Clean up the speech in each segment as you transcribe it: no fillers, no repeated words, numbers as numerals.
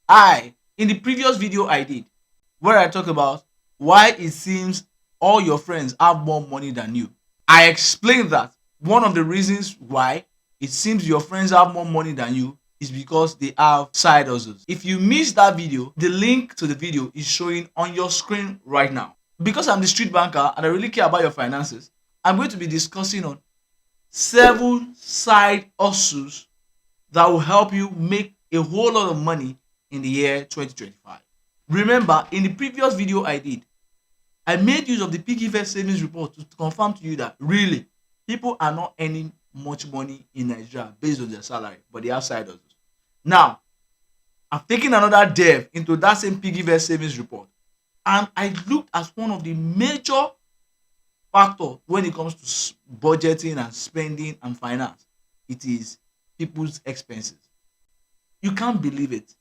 In the previous video I did, where I talk about why it seems all your friends have more money than you, I explained that one of the reasons why it seems your friends have more money than you is because they have side hustles. If you missed that video, the link to the video is showing on your screen right now. Because I'm the street banker and I really care about your finances, I'm going to be discussing on 7 side hustles that will help you make a whole lot of money in the year 2025. Remember, in the previous video I did, I made use of the piggyvest savings report to confirm to you that really people are not earning much money in Nigeria based on their salary, but they have side hustles. Now, I've taken another delve into that same piggyvest savings report, and I looked at one of the major factors when it comes to budgeting and spending and finance. It is people's expenses. You can't believe it.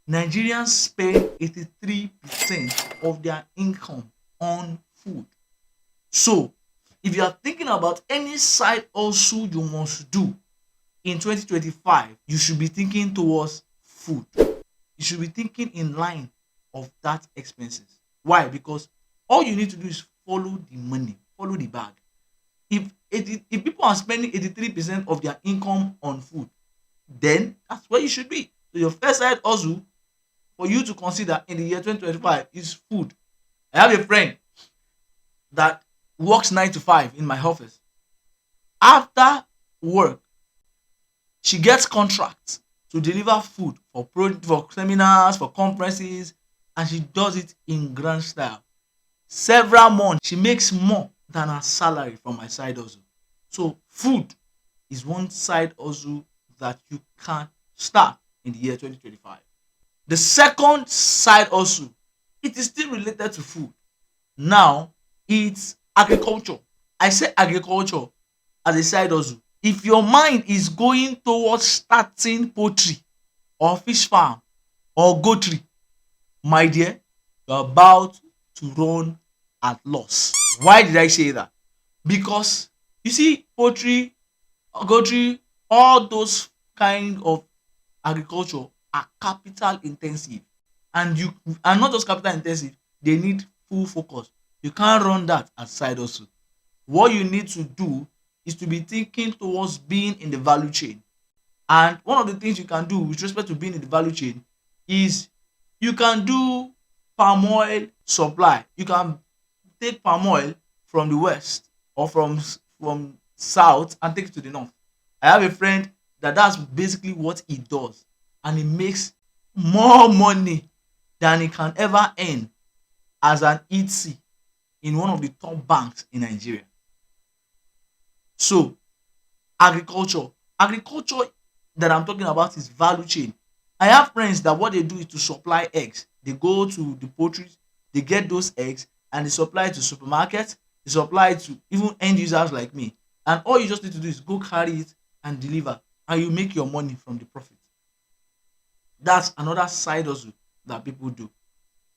Nigerians spend 83% of their income on food. So, if you are thinking about any side hustle you must do in 2025, you should be thinking towards food. You should be thinking in line of that expenses. Why? Because all you need to do is follow the money, follow the bag. If people are spending 83% of their income on food, then that's where you should be. So your first side hustle for you to consider in the year 2025 is food. I have a friend that works 9 to 5 in my office. After work, she gets contracts to deliver food for seminars, for conferences, and she does it in grand style. Several months, she makes more than her salary from my side hustle. So food is one side hustle that you can start in the year 2025. The second side hustle, it is still related to food. Now, it's agriculture. I say agriculture as a side hustle. If your mind is going towards starting poultry or fish farm or goatry, my dear, you're about to run at loss. Why did I say that? Because you see, poultry, goatry, all those kind of agriculture are capital intensive, and you are not just capital intensive, they need full focus. You can't run that as side hustle. What you need to do is to be thinking towards being in the value chain. And one of the things you can do with respect to being in the value chain is you can do palm oil supply. You can take palm oil from the west or from south and take it to the north. I have a friend that's basically what he does, and he makes more money than he can ever earn as an ETC in one of the top banks in Nigeria. So agriculture that I'm talking about is value chain. I have friends that what they do is to supply eggs. They go to the poultry, they get those eggs, and they supply it to supermarkets, they supply it to even end users like me. And all you just need to do is go carry it and deliver, and you make your money from the profit. That's another side hustle that people do.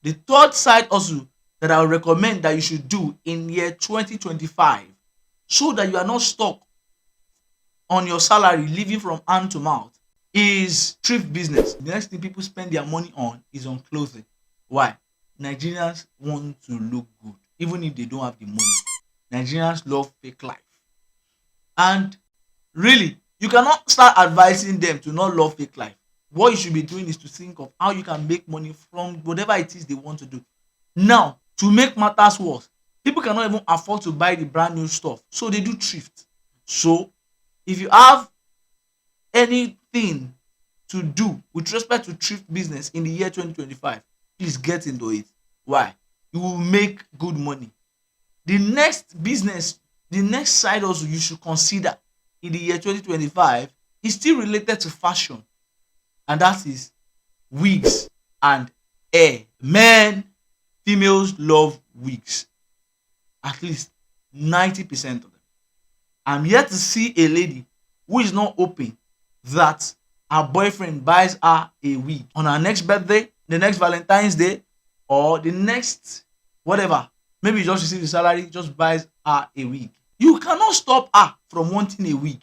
The third side hustle that I would recommend that you should do in year 2025, so that you are not stuck on your salary living from hand to mouth, is thrift business. The next thing people spend their money on is on clothing. Why? Nigerians want to look good even if they don't have the money. Nigerians love fake life. And really, you cannot start advising them to not love fake life. What you should be doing is to think of how you can make money from whatever it is they want to do. Now, to make matters worse, people cannot even afford to buy the brand new stuff, so they do thrift. So if you have anything to do with respect to thrift business in the year 2025, please get into it. Why? You will make good money. The next business, the next side hustle you should consider in the year 2025 is still related to fashion, and that is wigs and hair. Men, females love wigs. At least 90% of them. I'm yet to see a lady who is not open that her boyfriend buys her a wig on her next birthday, the next Valentine's Day, or the next whatever. Maybe you just receive the salary, just buys her a wig. You cannot stop her from wanting a wig.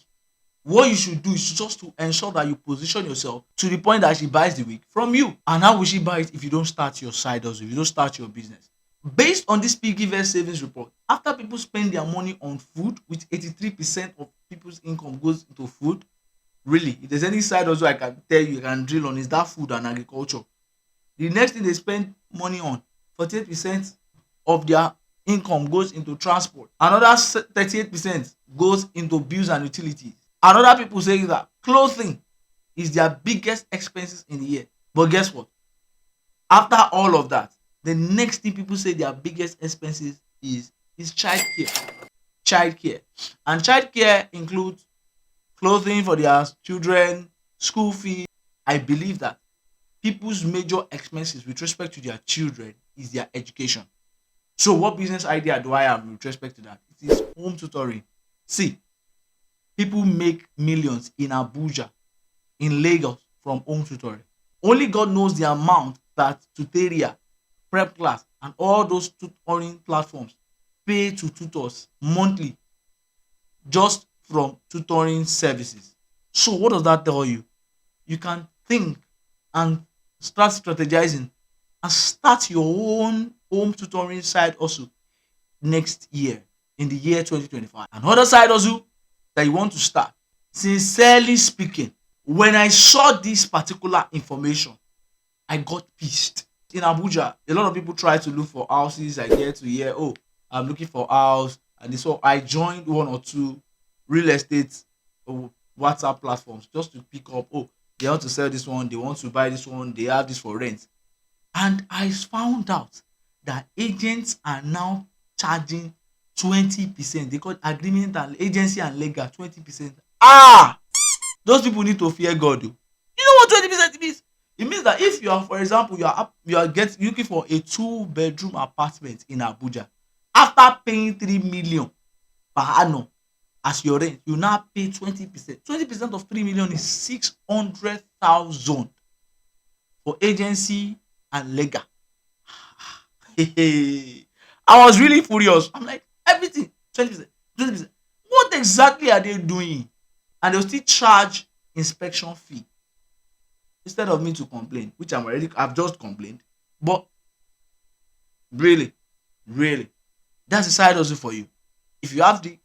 What you should do is just to ensure that you position yourself to the point that she buys the wig from you. And how will she buy it if you don't start your side hustle, if you don't start your business? Based on this piggyvest savings report, after people spend their money on food, which 83% of people's income goes into food, really, if there's any side hustle I can tell you, I can drill on, is that food and agriculture. The next thing they spend money on, 48% of their income goes into transport. Another 38% goes into bills and utilities. Another people say that clothing is their biggest expenses in the year. But guess what? After all of that, the next thing people say their biggest expenses is childcare. Childcare. And childcare includes clothing for their children, school fees. I believe that people's major expenses with respect to their children is their education. So what business idea do I have with respect to that? It is home tutoring. See, people make millions in Abuja, in Lagos from home tutoring. Only God knows the amount that Tutoria, Prep Class, and all those tutoring platforms pay to tutors monthly just from tutoring services. So what does that tell you? You can think and start strategizing and start your own home tutoring side also next year, in the year 2025. Another side also that you want to start. Sincerely speaking, when I saw this particular information, I got pissed. In Abuja, a lot of people try to look for houses. I get to hear, oh, I'm looking for a house. And so I joined one or two real estate WhatsApp platforms just to pick up, oh, they want to sell this one, they want to buy this one, they have this for rent. And I found out that agents are now charging 20%. They call it agreement and agency and legal 20%. Ah, those people need to fear God. Oh. You know what 20% means? It means that if you are, for example, looking for a 2-bedroom apartment in Abuja, after paying 3 million per annum as your rent, you now pay 20%. 20% of 3 million is 600,000 for agency and legal. I was really furious. I'm like, everything 20%, 20%. What exactly are they doing? And they'll still charge inspection fee instead of me to complain, which I've just complained. But really, really, that's the side hustle for you. If you have the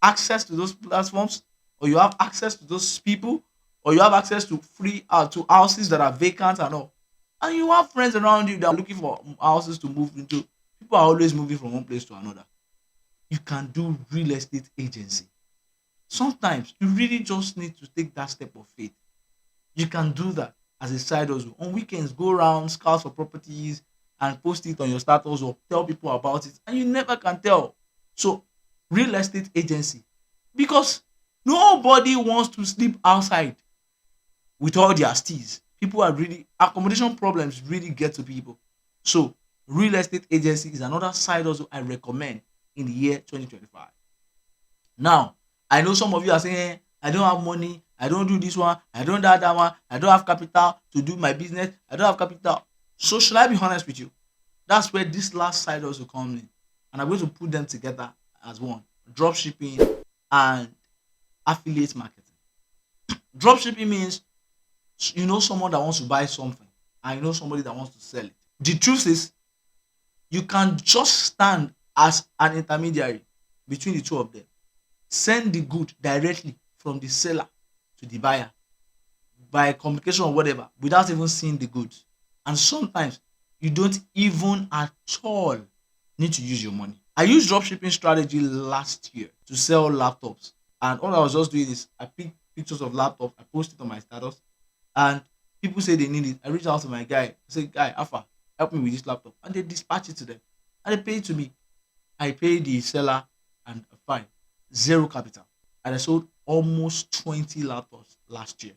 access to those platforms, or you have access to those people, or you have access to free to houses that are vacant and all, and you have friends around you that are looking for houses to move into, people are always moving from one place to another. You can do real estate agency. Sometimes you really just need to take that step of faith. You can do that as a side hustle. On weekends, go around, scout for properties, and post it on your status or tell people about it, and you never can tell. So, real estate agency, because nobody wants to sleep outside with all their steez. People are really, accommodation problems really get to people. So, real estate agency is another side hustle I recommend in the year 2025. Now, I know some of you are saying, I don't have money, I don't do this one, I don't do that one, I don't have capital to do my business, I don't have capital. So, should I be honest with you? That's where this last side also comes in. And I'm going to put them together as one: drop shipping and affiliate marketing. Drop shipping means you know someone that wants to buy something and you know somebody that wants to sell it. The truth is, you can just stand as an intermediary between the two of them, send the good directly from the seller to the buyer by communication or whatever without even seeing the goods. And sometimes you don't even at all need to use your money. I used dropshipping strategy last year to sell laptops. And all I was just doing is I picked pictures of laptops, I posted it on my status, and people say they need it. I reached out to my guy, I said, Guy, Alpha, help me with this laptop. And they dispatch it to them. And they pay it to me. I paid the seller and fine, zero capital. And I sold almost 20 laptops last year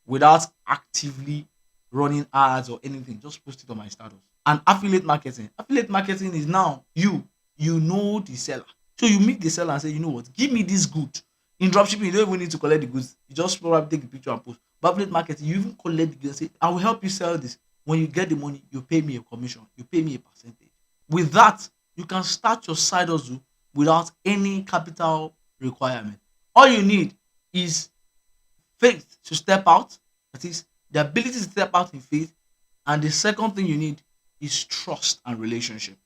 without actively running ads or anything. Just post it on my status. And affiliate marketing. Affiliate marketing is now you know the seller. So you meet the seller and say, you know what, give me this good. In dropshipping, you don't even need to collect the goods. You just probably take the picture and post. But affiliate marketing, you even collect the goods and say, I will help you sell this. When you get the money, you pay me a commission. You pay me a percentage. With that, you can start your side hustle without any capital requirement. All you need is faith to step out. That is the ability to step out in faith. And the second thing you need is trust and relationship.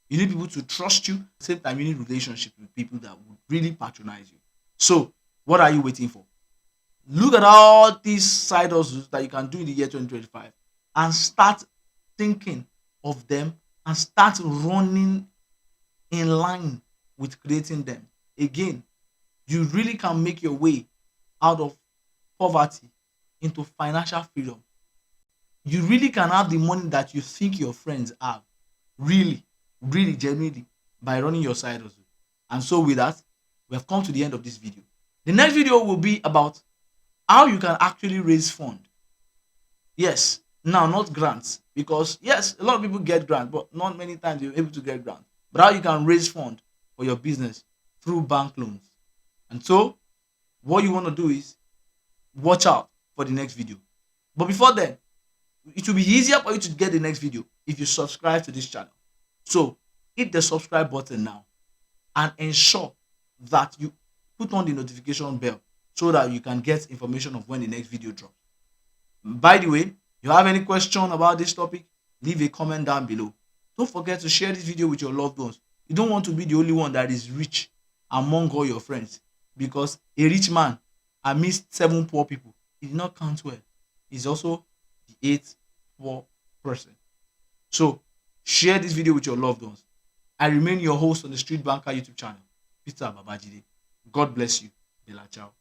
You need people to trust you. At the same time, you need relationship with people that would really patronize you. So, what are you waiting for? Look at all these side hustles that you can do in the year 2025 and start thinking of them and start running in line with creating them. Again, you really can make your way out of poverty into financial freedom. You really can have the money that you think your friends have. Really, really, genuinely, by running your side hustle. And so, with that, we have come to the end of this video. The next video will be about how you can actually raise fund. Yes, now not grants, because yes, a lot of people get grants, but not many times you're able to get grants. But how you can raise fund for your business through bank loans. And so, what you want to do is watch out for the next video. But before then, it will be easier for you to get the next video if you subscribe to this channel. So hit the subscribe button now and ensure that you put on the notification bell so that you can get information of when the next video drops. By the way, if you have any question about this topic, leave a comment down below. Don't forget to share this video with your loved ones. You don't want to be the only one that is rich among all your friends, because a rich man amidst 7 poor people, he did not count well. He's also the 8th poor person. So share this video with your loved ones. I remain your host on the Street Banker YouTube channel, Peter Babajide. God bless you. Bella ciao.